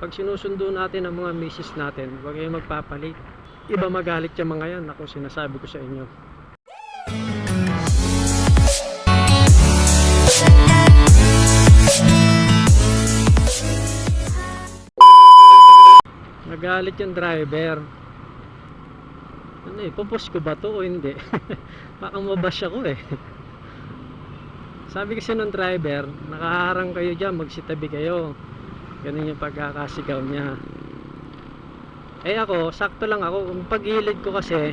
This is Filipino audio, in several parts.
pag sinusundo natin ang mga misis natin, huwag kayong magpapalit. Iba magalit yung mga yan. Ako, sinasabi ko sa inyo. Nagalit yung driver. Ano eh, pupus ko ba to o hindi? Baka mabash ako eh. Sabi kasi nung driver, nakaharang kayo dyan, magsitabi kayo. Ganun yung pagkakasigaw niya. Eh ako, sakto lang ako. Yung paggilid ko kasi,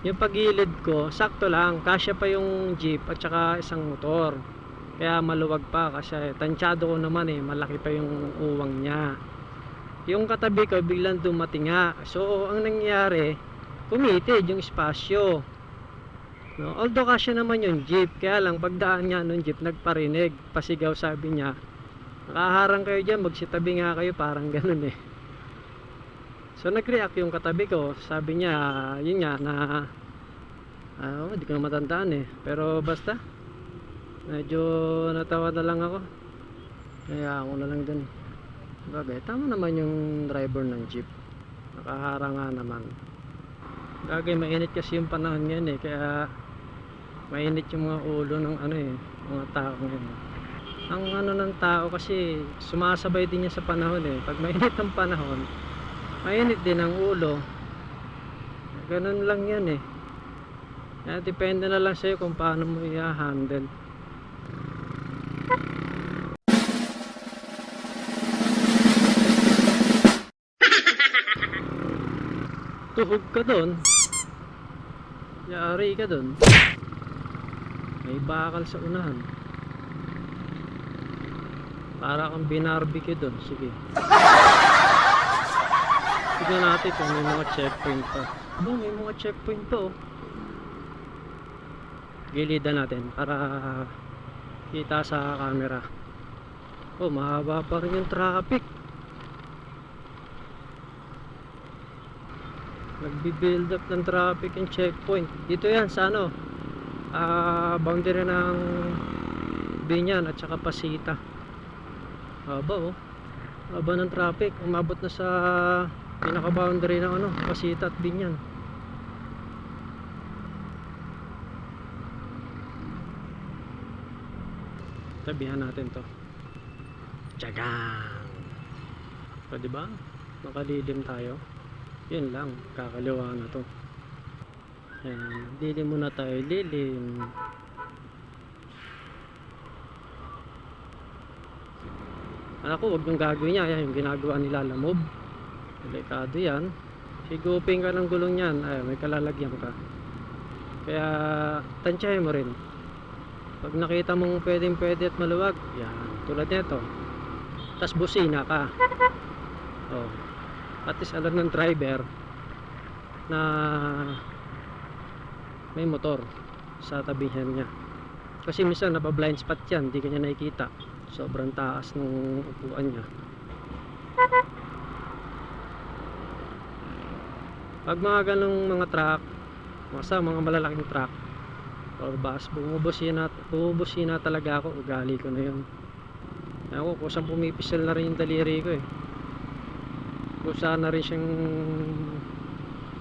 yung paggilid ko, sakto lang. Kasya pa yung jeep at saka isang motor. Kaya maluwag pa kasi tansyado ko naman eh. Malaki pa yung uwang niya. Yung katabi ko, biglang dumating nga. So, ang nangyari, kumitid yung espasyo. No? Although kasya naman yung jeep, kaya lang pagdaan nga nung jeep, nagparinig. Pasigaw sabi niya, nakaharang kayo dyan, magsitabi nga kayo, parang ganun eh. So nag-react yung katabi ko, sabi niya, yun nga na hindi ko na matandaan eh, pero basta medyo natawa na lang ako, kaya ako na lang dun. Bagay, tama naman yung driver ng jeep, nakaharang nga naman. Bagay, mainit kasi yung panahon ngayon eh, kaya mainit yung mga ulo ng ano eh, mga tao ngayon. Ang ano ng tao kasi sumasabay din niya sa panahon eh. Pag mainit ang panahon, mainit din ang ulo. Ganun lang yan eh. Kaya depende na lang sa'yo kung paano mo i-handle. Tuhog ka doon, yari ka doon, may bakal sa unahan, para kang binarbecue doon. Sige, tignan natin kung may mga checkpoint pa. May mga checkpoint pa oh. Gilidan natin para kita sa camera. Mahaba pa rin yung traffic. Nagbi-build up ng traffic yung checkpoint. Dito yan sa ano, boundary ng Binyan at saka Pasita. Haba oh. Haba ng traffic. Umabot na sa pinaka boundary ng ano, Pasita at Binyan. Tabihan natin to. Tsagang. So diba? Nakalilim tayo. Yun lang, kakaliwa na to. Ayan, lilim muna tayo, lilim. Ako, huwag yung gagawin niya. Ayan, yung ginagawa nila Lamob. Delikado yan. Higupin ka ng gulong yan. Ay, may kalalagyan ka. Kaya, tansyahin mo rin. Pag nakita mong pwede at maluwag, yan, tulad nito. Tas busina ka. Oh. At least alam ng driver na may motor sa tabihan niya. Kasi minsan napa-blind spot yan, hindi kanya nakikita. Sobrang taas ng upuan niya. Pag mga ganong mga truck, mga malalaking truck or bus, bumubusina talaga ako. Ugali ko na yun. Ako, kusang pumipisal na rin yung daliri ko eh. Kusa na rin siyang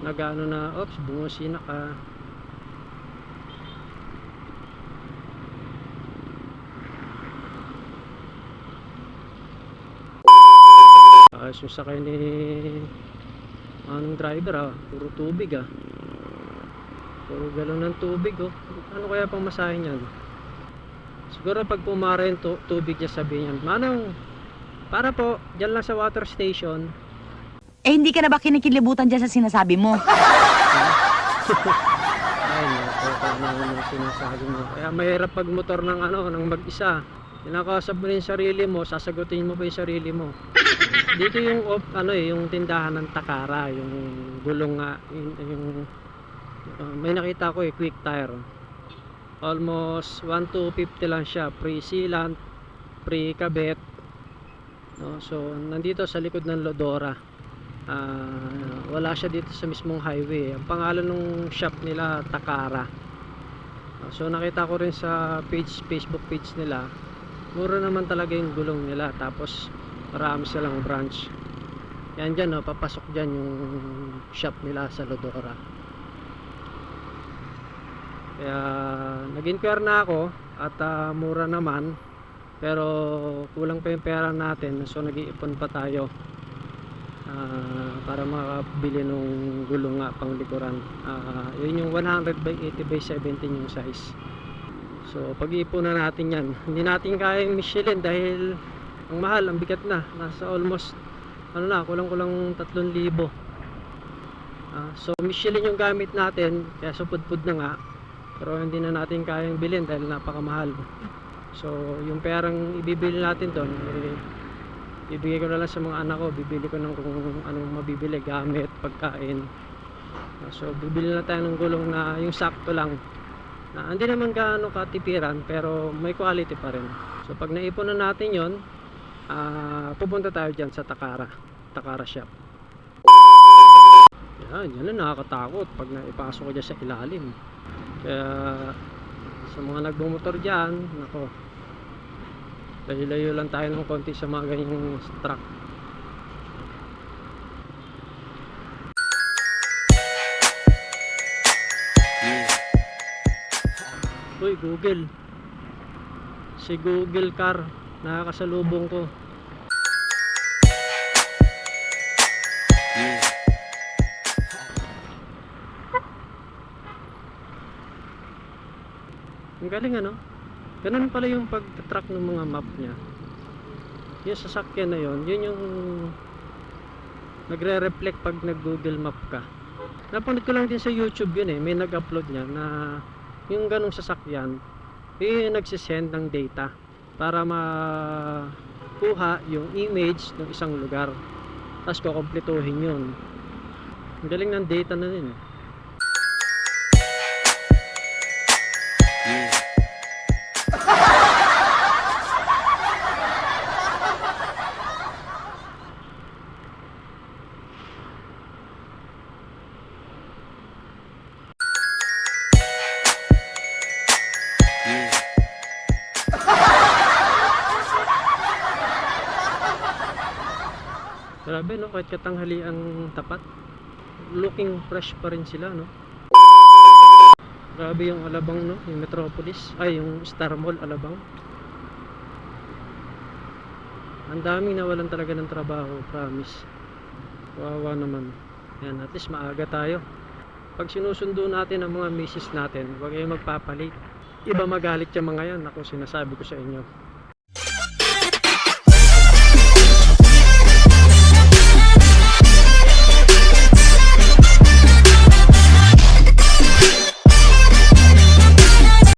nagano na, oops, bumusina ka. Yung sakay ni anong driver puro tubig puro galon ng tubig oh. Ano kaya pang masahin yan? Siguro pag pumara yung tubig niya, sabihin yan, manong, para po, dyan lang sa water station. Hindi ka na ba kinikilibutan dyan sa sinasabi mo? Ay, ano sinasabi mo. Kaya mahirap pag motor ng ng mag-isa. Kinakausap mo yung sarili mo, sasagutin mo pa yung sarili mo. Dito yung yung tindahan ng Takara, yung gulong may nakita ko quick tire. Almost 1,250 lang siya, free sealant, free kabit. No, so nandito sa likod ng Lodora. Wala siya dito sa mismong highway. Ang pangalan ng shop nila Takara. So nakita ko rin sa Facebook page nila, mura naman talaga yung gulong nila. Tapos Marami silang branch. Yan dyan, no, papasok dyan yung shop nila sa Lodora. Kaya nag-inquire na ako at mura naman, pero kulang pa yung pera natin, so nag-iipon pa tayo para makabili nung gulong nga pang likuran. Yun yung 100 by 80 by 17 yung size. So pag-iipunan natin yan. Hindi natin kaya yung Michelin dahil ang mahal, ang bigat na, nasa almost ano na, kulang-kulang 3,000. So Michelin yung gamit natin, kaya supud-pud na nga, pero hindi na natin kayang bilhin dahil napakamahal. So yung perang ibibili natin doon, ibigay ko na lang sa mga anak ko, bibili ko ng kung anong mabibili, gamit, pagkain. So bibili na tayo ng gulong na yung sakto lang, na hindi naman gaano katipiran pero may quality pa rin. So pag naipon na natin yon, pupunta tayo dyan sa Takara shop. Yan na nakakatakot pag naipasok ko dyan sa ilalim. Kaya sa mga nagbumotor dyan, nako, layo-layo lang tayo ng konti sa mga ganyang truck. Uy, Google, si Google Car nakakasalubong ko. Ang galing, ano? Ganun pala yung pag-track ng mga map niya. Yung sasakyan na yun yung nagre-reflect pag nag-Google Map ka. Napanood ko lang din sa YouTube yun eh. May nag-upload niya na yung ganung sasakyan, yung nagsisend ng data para makuha yung image ng isang lugar. Tapos kukumpletuhin yun. Ang galing ng data na yun eh. Grabe, no, kahit katanghali ang tapat, looking fresh pa rin sila, no. Grabe yung Alabang, no, yung Metropolis, ay yung Star Mall Alabang. Ang daming nawalan talaga ng trabaho, promise. Kawawa naman. Yan, at least maaga tayo. Pag sinusundo natin ang mga misis natin, huwag kayong magpapalit. Iba magalit yung mga yan, ako sinasabi ko sa inyo.